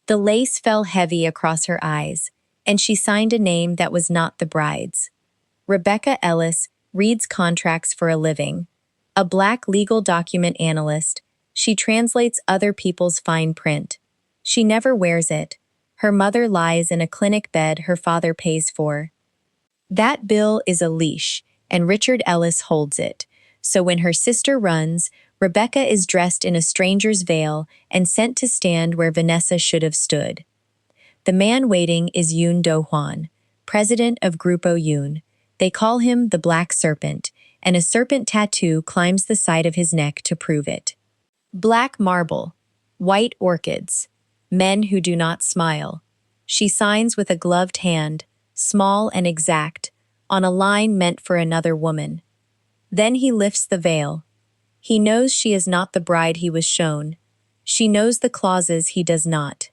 The lace fell heavy across her eyes, and she signed a name that was not the bride's. Rebecca Ellis reads contracts for a living. A black legal document analyst, she translates other people's fine print. She never wears it. Her mother lies in a clinic bed her father pays for. That bill is a leash, and Richard Ellis holds it. So when her sister runs, Rebecca is dressed in a stranger's veil and sent to stand where Vanessa should have stood. The man waiting is Yoon Do-hwan, president of Grupo Yoon. They call him the Black Serpent, and a serpent tattoo climbs the side of his neck to prove it. Black marble, white orchids, men who do not smile. She signs with a gloved hand, small and exact, on a line meant for another woman. Then he lifts the veil. He knows she is not the bride he was shown. She knows the clauses he does not.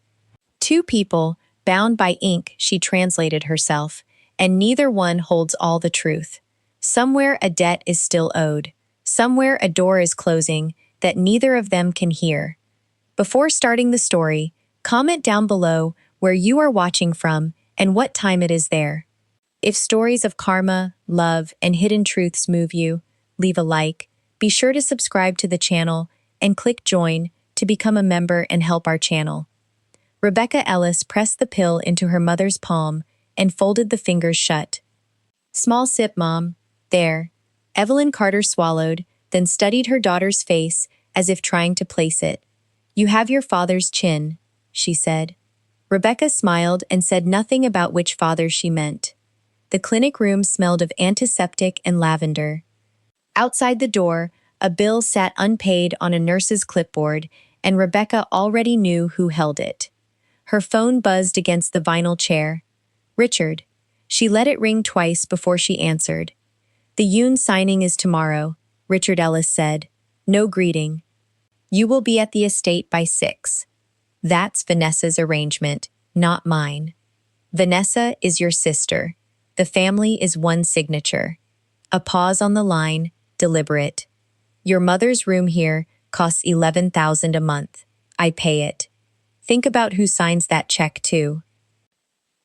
Two people, bound by ink, she translated herself, and neither one holds all the truth. Somewhere a debt is still owed. Somewhere a door is closing that neither of them can hear. Before starting the story, comment down below where you are watching from and what time it is there. If stories of karma, love, and hidden truths move you, leave a like. Be sure to subscribe to the channel and click join to become a member and help our channel. Rebecca Ellis pressed the pill into her mother's palm and folded the fingers shut. Small sip, Mom. There. Evelyn Carter swallowed, then studied her daughter's face as if trying to place it. You have your father's chin, she said. Rebecca smiled and said nothing about which father she meant. The clinic room smelled of antiseptic and lavender. Outside the door, a bill sat unpaid on a nurse's clipboard, and Rebecca already knew who held it. Her phone buzzed against the vinyl chair. Richard. She let it ring twice before she answered. The Yoon signing is tomorrow, Richard Ellis said. No greeting. You will be at the estate by 6. That's Vanessa's arrangement, not mine. Vanessa is your sister. The family is one signature. A pause on the line, deliberate. Your mother's room here costs $11,000 a month. I pay it. Think about who signs that check, too.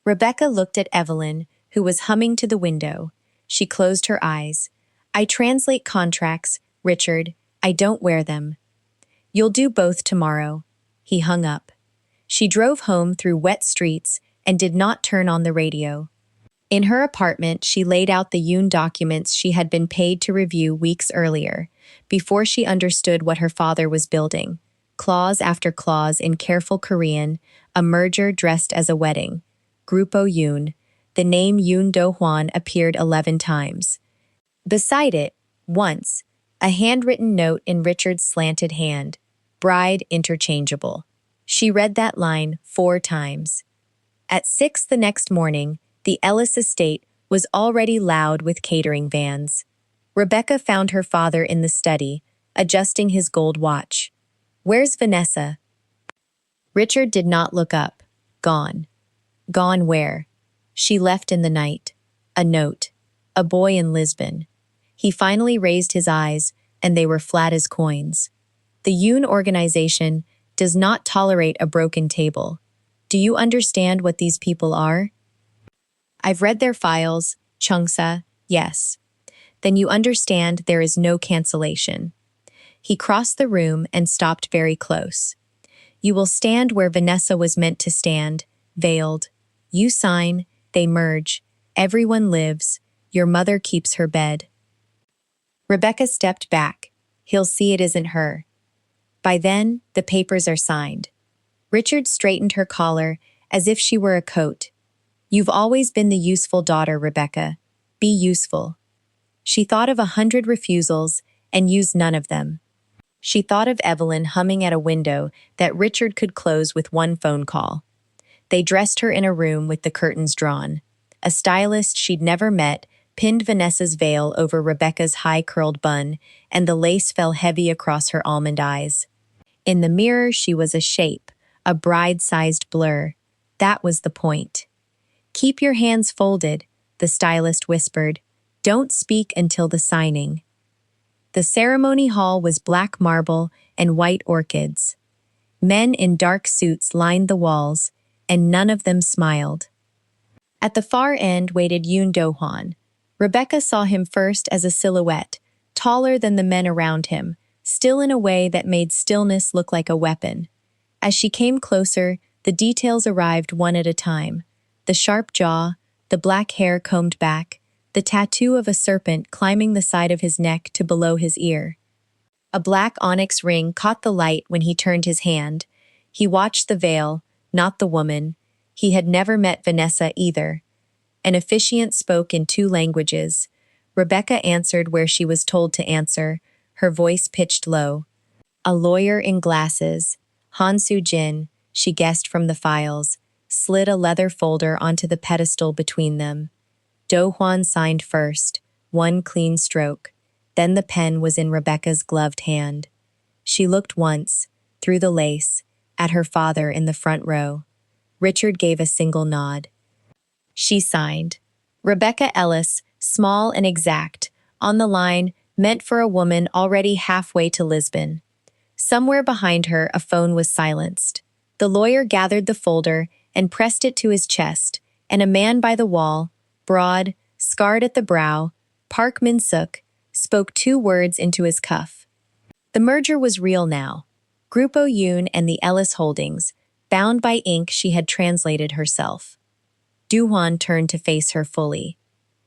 Rebecca looked at Evelyn, who was humming to the window. She closed her eyes. I translate contracts, Richard. I don't wear them. You'll do both tomorrow. He hung up. She drove home through wet streets and did not turn on the radio. In her apartment, she laid out the Yoon documents she had been paid to review weeks earlier, before she understood what her father was building. Clause after clause in careful Korean, a merger dressed as a wedding. Grupo Yoon. The name Yoon Do-hwan appeared 11 times. Beside it, once, a handwritten note in Richard's slanted hand. Bride interchangeable. She read that line 4 times. At 6 the next morning, the Ellis estate was already loud with catering vans. Rebecca found her father in the study, adjusting his gold watch. Where's Vanessa? Richard did not look up. Gone. Gone where? She left in the night. A note. A boy in Lisbon. He finally raised his eyes, and they were flat as coins. The Yoon organization does not tolerate a broken table. Do you understand what these people are? I've read their files, Chungsa, yes. Then you understand there is no cancellation. He crossed the room and stopped very close. You will stand where Vanessa was meant to stand, veiled. You sign, they merge. Everyone lives. Your mother keeps her bed. Rebecca stepped back. He'll see it isn't her. By then, the papers are signed. Richard straightened her collar as if she were a coat. You've always been the useful daughter, Rebecca. Be useful. She thought of 100 refusals and used none of them. She thought of Evelyn humming at a window that Richard could close with one phone call. They dressed her in a room with the curtains drawn. A stylist she'd never met pinned Vanessa's veil over Rebecca's high-curled bun, and the lace fell heavy across her almond eyes. In the mirror, she was a shape, a bride-sized blur. That was the point. Keep your hands folded, the stylist whispered. Don't speak until the signing. The ceremony hall was black marble and white orchids. Men in dark suits lined the walls, and none of them smiled. At the far end waited Yoon Do-hwan. Rebecca saw him first as a silhouette, taller than the men around him, still in a way that made stillness look like a weapon. As she came closer, the details arrived one at a time. The sharp jaw, the black hair combed back, the tattoo of a serpent climbing the side of his neck to below his ear. A black onyx ring caught the light when he turned his hand. He watched the veil, not the woman. He had never met Vanessa either. An officiant spoke in 2 languages. Rebecca answered where she was told to answer, her voice pitched low. A lawyer in glasses, Han Soo-jin, she guessed from the files, slid a leather folder onto the pedestal between them. Do-hwan signed first, one clean stroke. Then the pen was in Rebecca's gloved hand. She looked once, through the lace, at her father in the front row. Richard gave a single nod. She signed. Rebecca Ellis, small and exact, on the line, meant for a woman already halfway to Lisbon. Somewhere behind her, a phone was silenced. The lawyer gathered the folder and pressed it to his chest, and a man by the wall, broad, scarred at the brow, Park Min-suk, spoke 2 words into his cuff. The merger was real now. Grupo Yoon and the Ellis Holdings, bound by ink she had translated herself. Do-hwan turned to face her fully.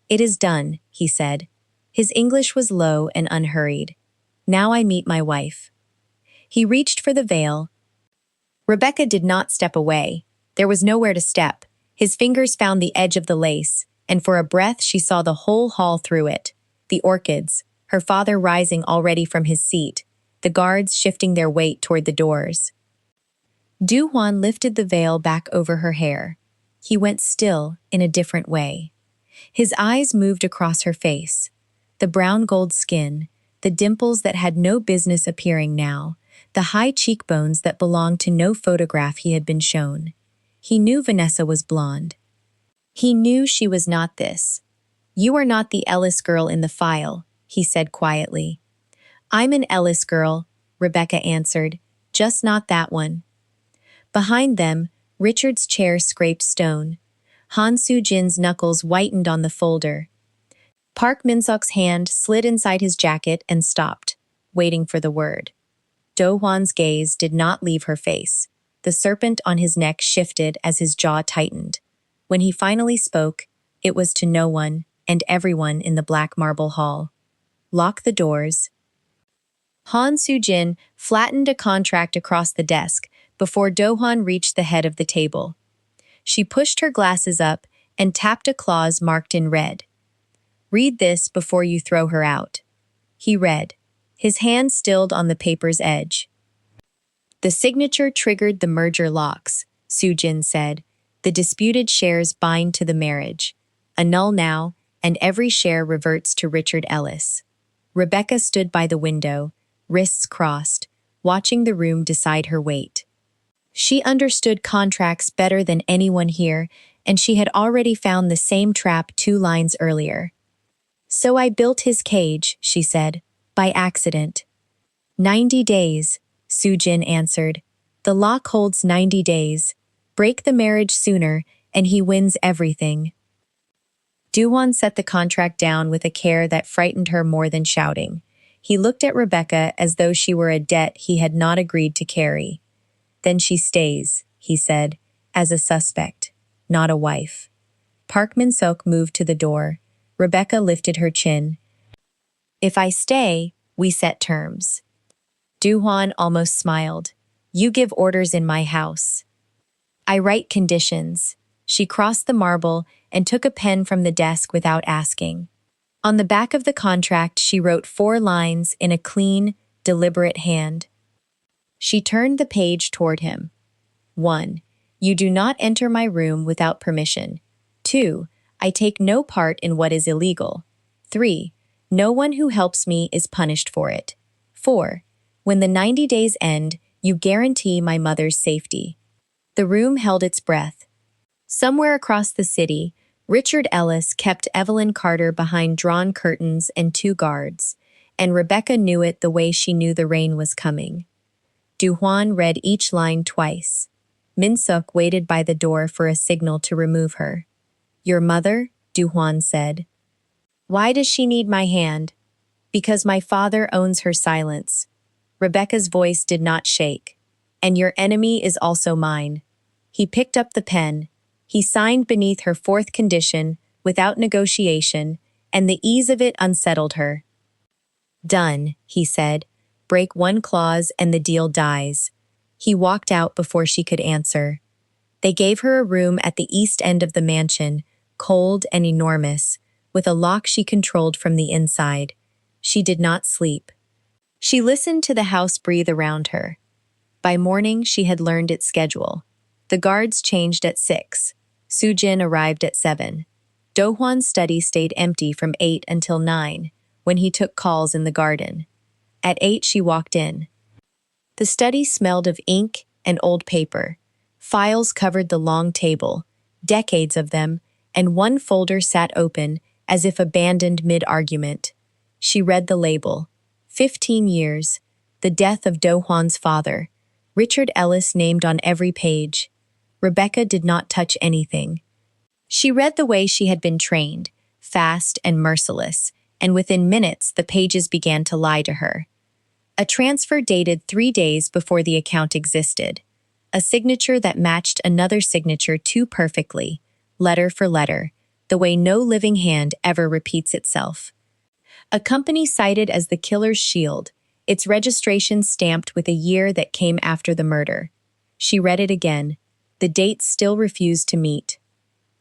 "It is done," he said. His English was low and unhurried. "Now I meet my wife." He reached for the veil. Rebecca did not step away. There was nowhere to step. His fingers found the edge of the lace, and for a breath she saw the whole hall through it. The orchids, her father rising already from his seat, the guards shifting their weight toward the doors. Do-hwan lifted the veil back over her hair. He went still in a different way. His eyes moved across her face. The brown gold skin, the dimples that had no business appearing now, the high cheekbones that belonged to no photograph he had been shown. He knew Vanessa was blonde. He knew she was not this. "You are not the Ellis girl in the file," he said quietly. "I'm an Ellis girl," Rebecca answered, "just not that one." Behind them, Richard's chair scraped stone. Han Soo-jin's knuckles whitened on the folder. Park Min-suk's hand slid inside his jacket and stopped, waiting for the word. Do-hwan's gaze did not leave her face. The serpent on his neck shifted as his jaw tightened. When he finally spoke, it was to no one and everyone in the black marble hall. "Lock the doors." Han Soo-jin flattened a contract across the desk before Do-hwan reached the head of the table. She pushed her glasses up and tapped a clause marked in red. "Read this before you throw her out." He read, his hand stilled on the paper's edge. "The signature triggered the merger locks," Soo-jin said. "The disputed shares bind to the marriage. Annul now, and every share reverts to Richard Ellis." Rebecca stood by the window, wrists crossed, watching the room decide her weight. She understood contracts better than anyone here, and she had already found the same trap 2 lines earlier. "So I built his cage," she said, "by accident." 90 days, Soo-jin answered. "The lock holds 90 days. Break the marriage sooner, and he wins everything." Do-hwan set the contract down with a care that frightened her more than shouting. He looked at Rebecca as though she were a debt he had not agreed to carry. "Then she stays," he said, "as a suspect, not a wife." Park Min-suk moved to the door. Rebecca lifted her chin. "If I stay, we set terms." Do-hwan almost smiled. "You give orders in my house. I write conditions." She crossed the marble and took a pen from the desk without asking. On the back of the contract, she wrote 4 lines in a clean, deliberate hand. She turned the page toward him. 1. You do not enter my room without permission. 2. I take no part in what is illegal. 3. No one who helps me is punished for it. 4. When the 90 days end, you guarantee my mother's safety. The room held its breath. Somewhere across the city, Richard Ellis kept Evelyn Carter behind drawn curtains and 2 guards, and Rebecca knew it the way she knew the rain was coming. Du-hwan read each line twice. Min-suk waited by the door for a signal to remove her. "Your mother?" Du-hwan said. "Why does she need my hand?" "Because my father owns her silence." Rebecca's voice did not shake. "And your enemy is also mine." He picked up the pen. He signed beneath her fourth condition, without negotiation, and the ease of it unsettled her. "Done," he said. "Break one clause and the deal dies." He walked out before she could answer. They gave her a room at the east end of the mansion, cold and enormous, with a lock she controlled from the inside. She did not sleep. She listened to the house breathe around her. By morning, she had learned its schedule. The guards changed at 6. Sujin arrived at 7. Do-hwan's study stayed empty from 8 until 9, when he took calls in the garden. At 8, she walked in. The study smelled of ink and old paper. Files covered the long table, decades of them, and one folder sat open as if abandoned mid-argument. She read the label. 15 years. The death of Do-hwan's father. Richard Ellis named on every page. Rebecca did not touch anything. She read the way she had been trained, fast and merciless, and within minutes the pages began to lie to her. A transfer dated 3 days before the account existed. A signature that matched another signature too perfectly, letter for letter, the way no living hand ever repeats itself. A company cited as the killer's shield, its registration stamped with a year that came after the murder. She read it again. The dates still refused to meet.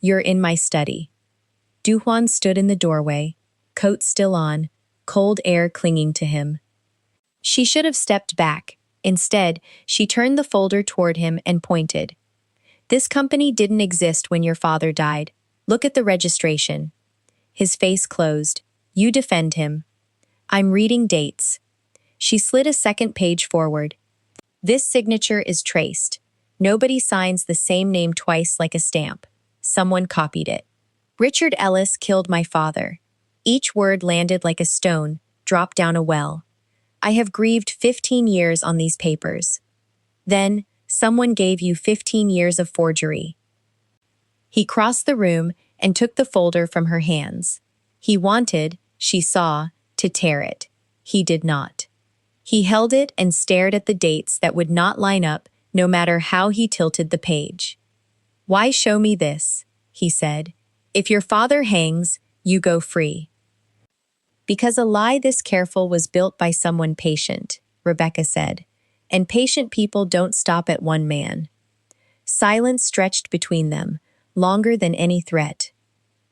"You're in my study." Du-hwan stood in the doorway, coat still on, cold air clinging to him. She should have stepped back. Instead, she turned the folder toward him and pointed. "This company didn't exist when your father died. Look at the registration." His face closed. "You defend him." "I'm reading dates." She slid a second page forward. "This signature is traced. Nobody signs the same name twice like a stamp. Someone copied it. Richard Ellis killed my father." Each word landed like a stone, dropped down a well. "I have grieved 15 years on these papers." "Then, someone gave you 15 years of forgery." He crossed the room and took the folder from her hands. He wanted, she saw, to tear it. He did not. He held it and stared at the dates that would not line up, no matter how he tilted the page. "Why show me this?" he said. "If your father hangs, you go free." "Because a lie this careful was built by someone patient," Rebecca said, "and patient people don't stop at one man." Silence stretched between them, longer than any threat.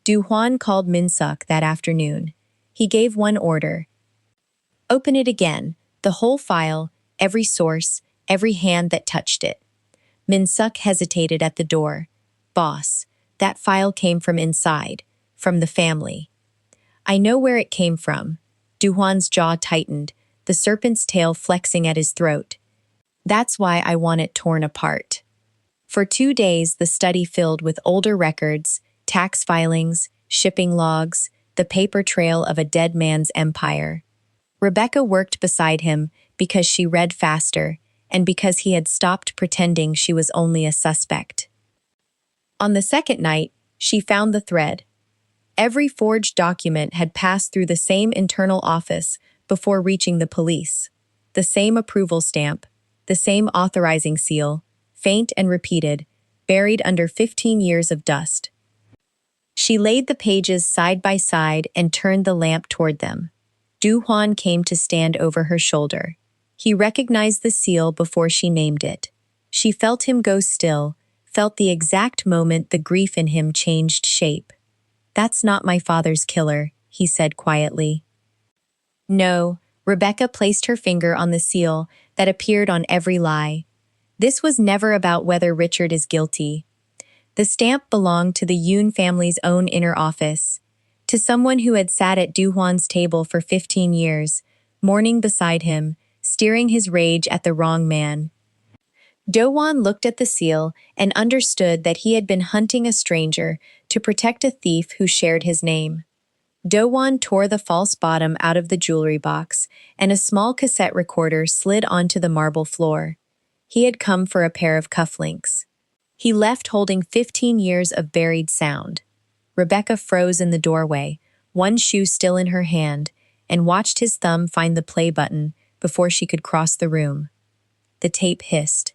Du-hwan called Min-suk that afternoon. He gave one order. "Open it again, the whole file, every source, every hand that touched it." Min-suk hesitated at the door. "Boss, that file came from inside, from the family." "I know where it came from." Du-hwan's jaw tightened, the serpent's tail flexing at his throat. "That's why I want it torn apart." For 2 days, the study filled with older records, tax filings, shipping logs, the paper trail of a dead man's empire. Rebecca worked beside him because she read faster and because he had stopped pretending she was only a suspect. On the second night, she found the thread. Every forged document had passed through the same internal office before reaching the police. The same approval stamp, the same authorizing seal, faint and repeated, buried under 15 years of dust. She laid the pages side by side and turned the lamp toward them. Du-hwan came to stand over her shoulder. He recognized the seal before she named it. She felt him go still, felt the exact moment the grief in him changed shape. "That's not my father's killer," he said quietly. "No," Rebecca placed her finger on the seal that appeared on every lie. "This was never about whether Richard is guilty." The stamp belonged to the Yoon family's own inner office, to someone who had sat at Du-hwan's table for 15 years, mourning beside him, steering his rage at the wrong man. Do-hwan looked at the seal and understood that he had been hunting a stranger to protect a thief who shared his name. Do-hwan tore the false bottom out of the jewelry box, and a small cassette recorder slid onto the marble floor. He had come for a pair of cufflinks. He left holding 15 years of buried sound. Rebecca froze in the doorway, one shoe still in her hand, and watched his thumb find the play button before she could cross the room. The tape hissed.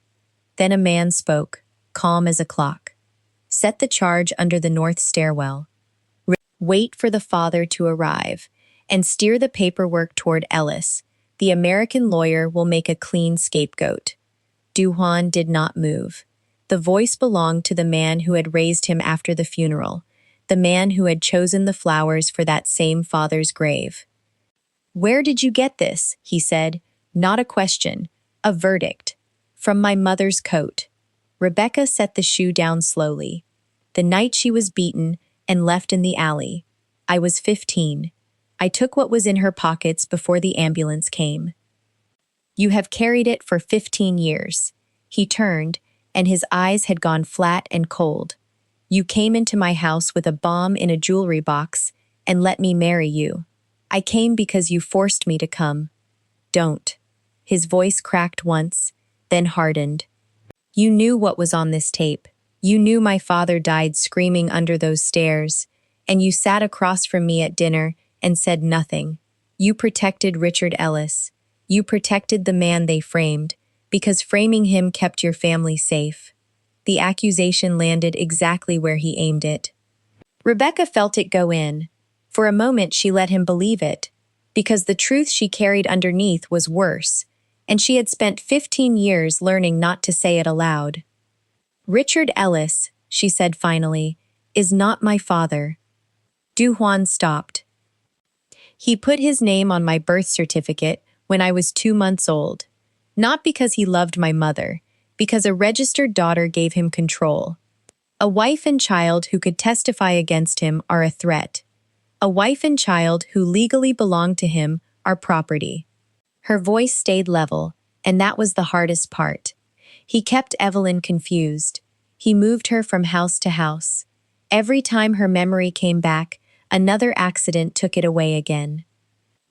Then a man spoke, calm as a clock. Set the charge under the north stairwell. Wait for the father to arrive, and steer the paperwork toward Ellis. The American lawyer will make a clean scapegoat. Do-hwan did not move. The voice belonged to the man who had raised him after the funeral, the man who had chosen the flowers for that same father's grave. "Where did you get this?" he said. Not a question, a verdict. "From my mother's coat." Rebecca set the shoe down slowly. "The night she was beaten and left in the alley. I was 15. I took what was in her pockets before the ambulance came." "You have carried it for 15 years. He turned, and his eyes had gone flat and cold. "You came into my house with a bomb in a jewelry box and let me marry you. I came because you forced me to come." "Don't." His voice cracked once, then hardened. "You knew what was on this tape. You knew my father died screaming under those stairs, and you sat across from me at dinner and said nothing. You protected Richard Ellis. You protected the man they framed, because framing him kept your family safe." The accusation landed exactly where he aimed it. Rebecca felt it go in. For a moment she let him believe it, because the truth she carried underneath was worse, and she had spent 15 years learning not to say it aloud. "Richard Ellis," she said finally, "is not my father." Do-hwan stopped. "He put his name on my birth certificate when I was 2 months old. Not because he loved my mother, because a registered daughter gave him control. A wife and child who could testify against him are a threat. A wife and child who legally belong to him are property." Her voice stayed level, and that was the hardest part. He kept Evelyn confused. He moved her from house to house. Every time her memory came back, another accident took it away again.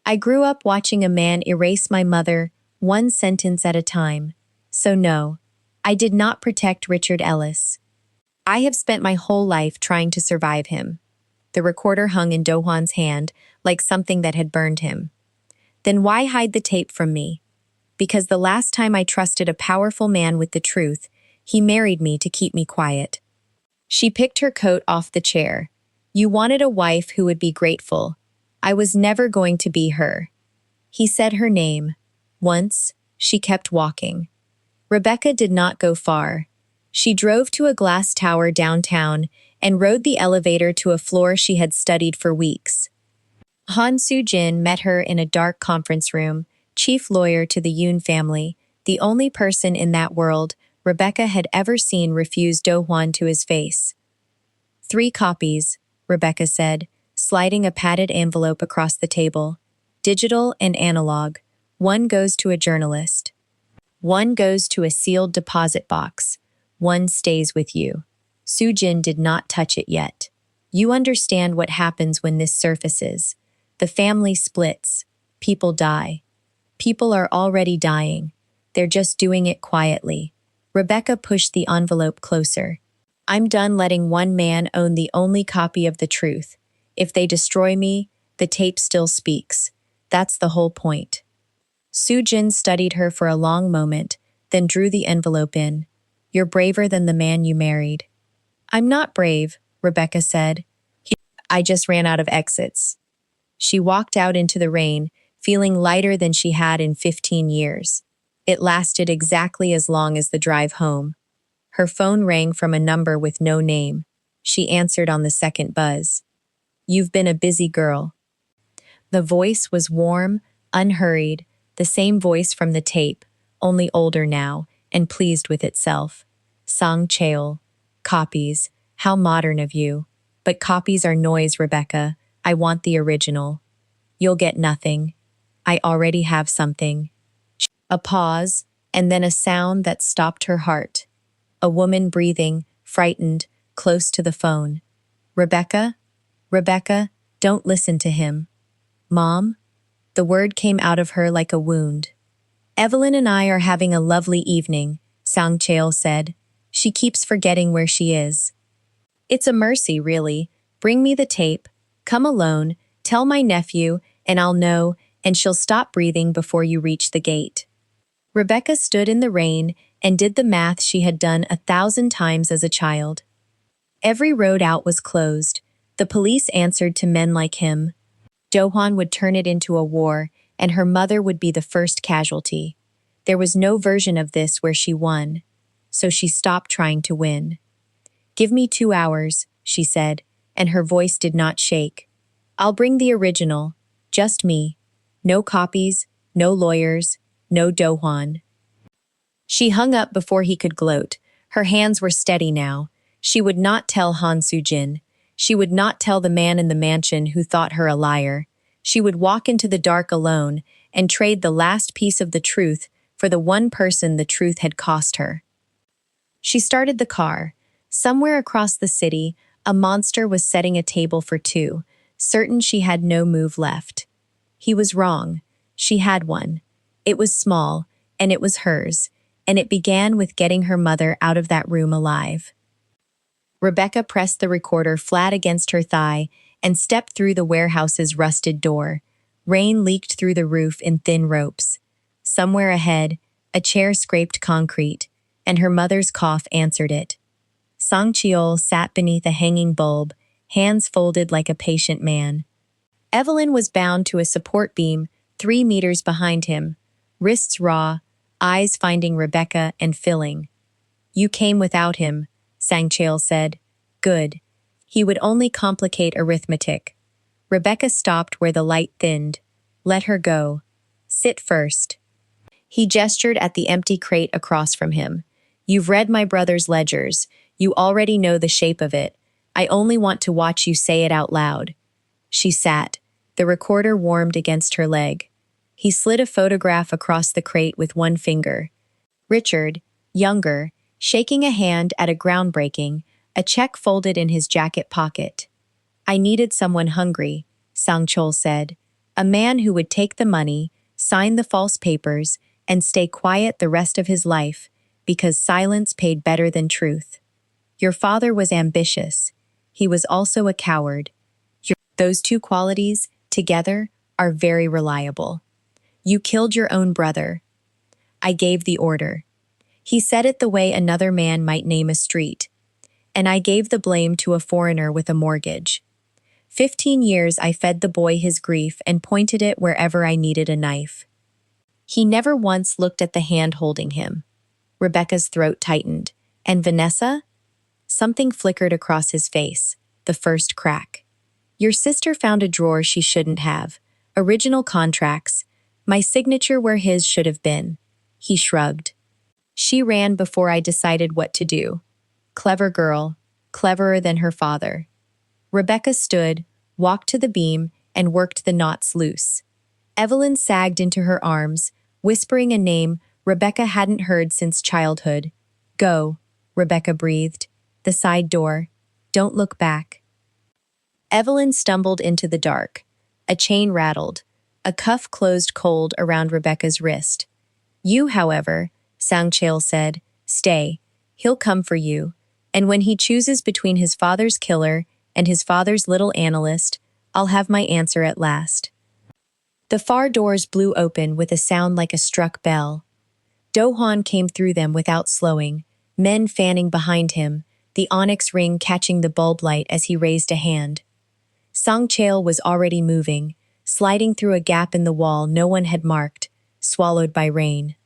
"I grew up watching a man erase my mother, one sentence at a time. So no, I did not protect Richard Ellis. I have spent my whole life trying to survive him." The recorder hung in Do-hwan's hand like something that had burned him. "Then why hide the tape from me?" "Because the last time I trusted a powerful man with the truth, he married me to keep me quiet." She picked her coat off the chair. "You wanted a wife who would be grateful. I was never going to be her." He said her name. Once, she kept walking. Rebecca did not go far. She drove to a glass tower downtown and rode the elevator to a floor she had studied for weeks. Han Soo-jin met her in a dark conference room, chief lawyer to the Yoon family, the only person in that world Rebecca had ever seen refuse Do-hwan to his face. "3 copies, Rebecca said, sliding a padded envelope across the table. "Digital and analog. One goes to a journalist. One goes to a sealed deposit box. One stays with you." Soo-jin did not touch it yet. "You understand what happens when this surfaces. The family splits. People die. People are already dying. They're just doing it quietly." Rebecca pushed the envelope closer. "I'm done letting one man own the only copy of the truth. If they destroy me, the tape still speaks. That's the whole point." Soo-jin studied her for a long moment, then drew the envelope in. "You're braver than the man you married." "I'm not brave," Rebecca said. "I just ran out of exits." She walked out into the rain, feeling lighter than she had in 15 years. It lasted exactly as long as the drive home. Her phone rang from a number with no name. She answered on the second buzz. "You've been a busy girl." The voice was warm, unhurried, the same voice from the tape, only older now, and pleased with itself. "Sang Cheol. Copies. How modern of you. But copies are noise, Rebecca. I want the original." "You'll get nothing. I already have something." A pause, and then a sound that stopped her heart. A woman breathing, frightened, close to the phone. "Rebecca? Rebecca? Don't listen to him. Mom? The word came out of her like a wound. Evelyn and I are having a lovely evening, Sang Chael said. She keeps forgetting where she is. It's a mercy, really. Bring me the tape. Come alone. Tell my nephew, and I'll know, and she'll stop breathing before you reach the gate. Rebecca stood in the rain and did the math she had done 1,000 times as a child. Every road out was closed. The police answered to men like him. Dohwan would turn it into a war, and her mother would be the first casualty. There was no version of this where she won, so she stopped trying to win. Give me 2 hours, she said, and her voice did not shake. I'll bring the original, just me. No copies, no lawyers, no Dohwan. She hung up before he could gloat. Her hands were steady now. She would not tell Han Soo-jin. She would not tell the man in the mansion who thought her a liar. She would walk into the dark alone and trade the last piece of the truth for the one person the truth had cost her. She started the car. Somewhere across the city, a monster was setting a table for two, certain she had no move left. He was wrong. She had one. It was small, and it was hers, and it began with getting her mother out of that room alive. Rebecca pressed the recorder flat against her thigh and stepped through the warehouse's rusted door. Rain leaked through the roof in thin ropes. Somewhere ahead, a chair scraped concrete, and her mother's cough answered it. Sang Cheol sat beneath a hanging bulb, hands folded like a patient man. Evelyn was bound to a support beam 3 meters behind him, wrists raw, eyes finding Rebecca and filling. You came without him, Sang Cheol said. Good. He would only complicate arithmetic. Rebecca stopped where the light thinned. Let her go. Sit first. He gestured at the empty crate across from him. You've read my brother's ledgers. You already know the shape of it. I only want to watch you say it out loud. She sat. The recorder warmed against her leg. He slid a photograph across the crate with one finger. Richard, younger, shaking a hand at a groundbreaking, a check folded in his jacket pocket. I needed someone hungry, Sang Cheol said. A man who would take the money, sign the false papers, and stay quiet the rest of his life, because silence paid better than truth. Your father was ambitious. He was also a coward. Those two qualities, together, are very reliable. You killed your own brother. I gave the order. He said it the way another man might name a street. And I gave the blame to a foreigner with a mortgage. 15 years I fed the boy his grief and pointed it wherever I needed a knife. He never once looked at the hand holding him. Rebecca's throat tightened. And Vanessa? Something flickered across his face, the first crack. Your sister found a drawer she shouldn't have. Original contracts. My signature where his should have been. He shrugged. She ran before I decided what to do. Clever girl, cleverer than her father. Rebecca stood, walked to the beam, and worked the knots loose. Evelyn sagged into her arms, whispering a name Rebecca hadn't heard since childhood. Go, Rebecca breathed. The side door. Don't look back. Evelyn stumbled into the dark. A chain rattled. A cuff closed cold around Rebecca's wrist. You, however, Sang Cheol said, stay. He'll come for you. And when he chooses between his father's killer and his father's little analyst, I'll have my answer at last. The far doors blew open with a sound like a struck bell. Dohwan came through them without slowing, men fanning behind him, the onyx ring catching the bulb light as he raised a hand. Sang Cheol was already moving, sliding through a gap in the wall no one had marked, swallowed by rain.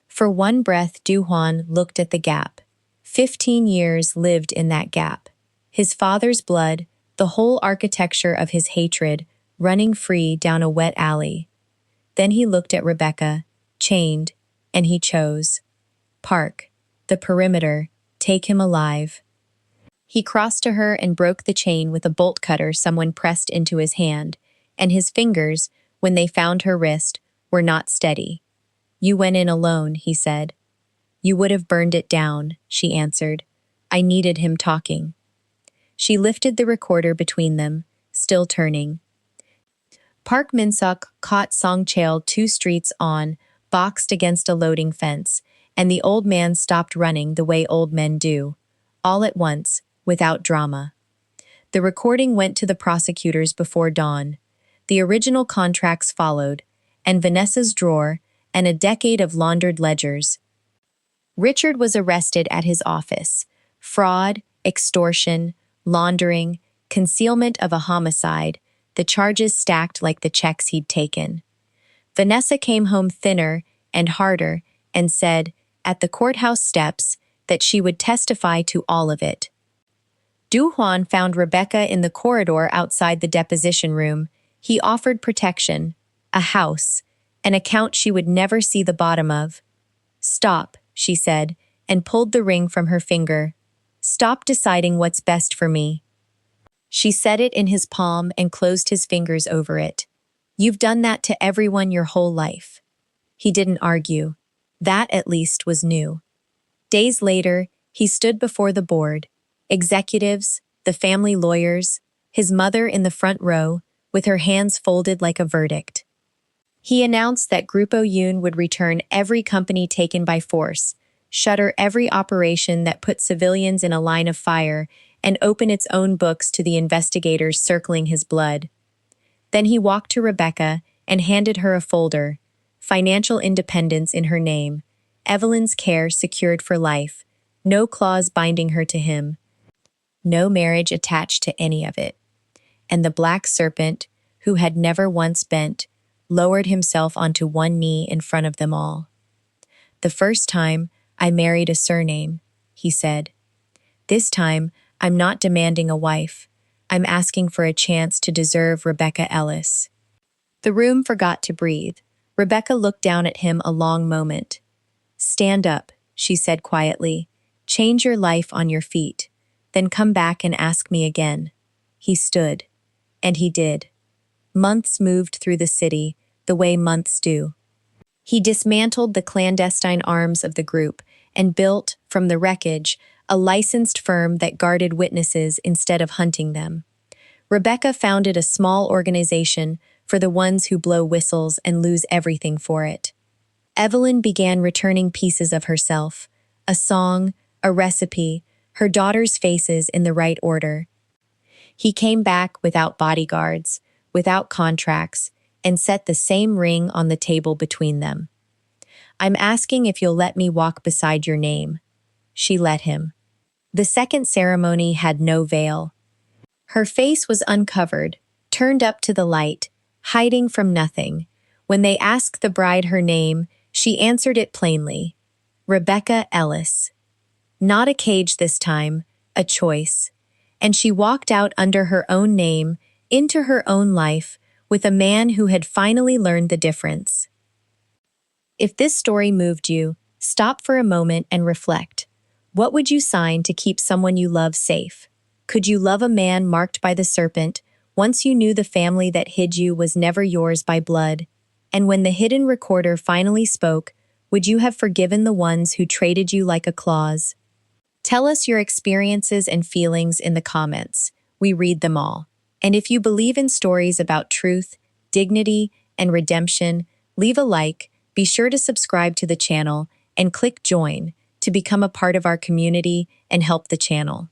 For one breath, Dohwan looked at the gap. 15 years lived in that gap. His father's blood, the whole architecture of his hatred, running free down a wet alley. Then he looked at Rebecca, chained, and he chose. Park, the perimeter, take him alive. He crossed to her and broke the chain with a bolt cutter someone pressed into his hand, and his fingers, when they found her wrist, were not steady. You went in alone, he said. You would have burned it down, she answered. I needed him talking. She lifted the recorder between them, still turning. Park Min-suk caught Song Chael 2 streets on, boxed against a loading fence, and the old man stopped running the way old men do, all at once, without drama. The recording went to the prosecutors before dawn. The original contracts followed, and Vanessa's drawer, and a decade of laundered ledgers. Richard was arrested at his office. Fraud, extortion, laundering, concealment of a homicide, the charges stacked like the checks he'd taken. Vanessa came home thinner and harder and said, at the courthouse steps, that she would testify to all of it. Du Huan found Rebecca in the corridor outside the deposition room. He offered protection, a house, an account she would never see the bottom of. Stop, she said, and pulled the ring from her finger. Stop deciding what's best for me. She set it in his palm and closed his fingers over it. You've done that to everyone your whole life. He didn't argue. That, at least, was new. Days later, he stood before the board. Executives, the family lawyers, his mother in the front row, with her hands folded like a verdict. He announced that Grupo Yun would return every company taken by force, shutter every operation that put civilians in a line of fire, and open its own books to the investigators circling his blood. Then he walked to Rebecca and handed her a folder, financial independence in her name, Evelyn's care secured for life, no clause binding her to him, no marriage attached to any of it. And the black serpent, who had never once bent, lowered himself onto one knee in front of them all. The first time, I married a surname, he said. This time, I'm not demanding a wife. I'm asking for a chance to deserve Rebecca Ellis. The room forgot to breathe. Rebecca looked down at him a long moment. Stand up, she said quietly. Change your life on your feet. Then come back and ask me again. He stood. And he did. Months moved through the city, the way months do. He dismantled the clandestine arms of the group and built, from the wreckage, a licensed firm that guarded witnesses instead of hunting them. Rebecca founded a small organization for the ones who blow whistles and lose everything for it. Evelyn began returning pieces of herself, a song, a recipe, her daughters' faces in the right order. He came back without bodyguards, without contracts, and set the same ring on the table between them. I'm asking if you'll let me walk beside your name. She let him. The second ceremony had no veil. Her face was uncovered, turned up to the light, hiding from nothing. When they asked the bride her name, she answered it plainly. Rebecca Ellis. Not a cage this time, a choice. And she walked out under her own name, into her own life, with a man who had finally learned the difference. If this story moved you, stop for a moment and reflect. What would you sign to keep someone you love safe? Could you love a man marked by the serpent, once you knew the family that hid you was never yours by blood? And when the hidden recorder finally spoke, would you have forgiven the ones who traded you like a clause? Tell us your experiences and feelings in the comments. We read them all. And if you believe in stories about truth, dignity, and redemption, leave a like, be sure to subscribe to the channel, and click join to become a part of our community and help the channel.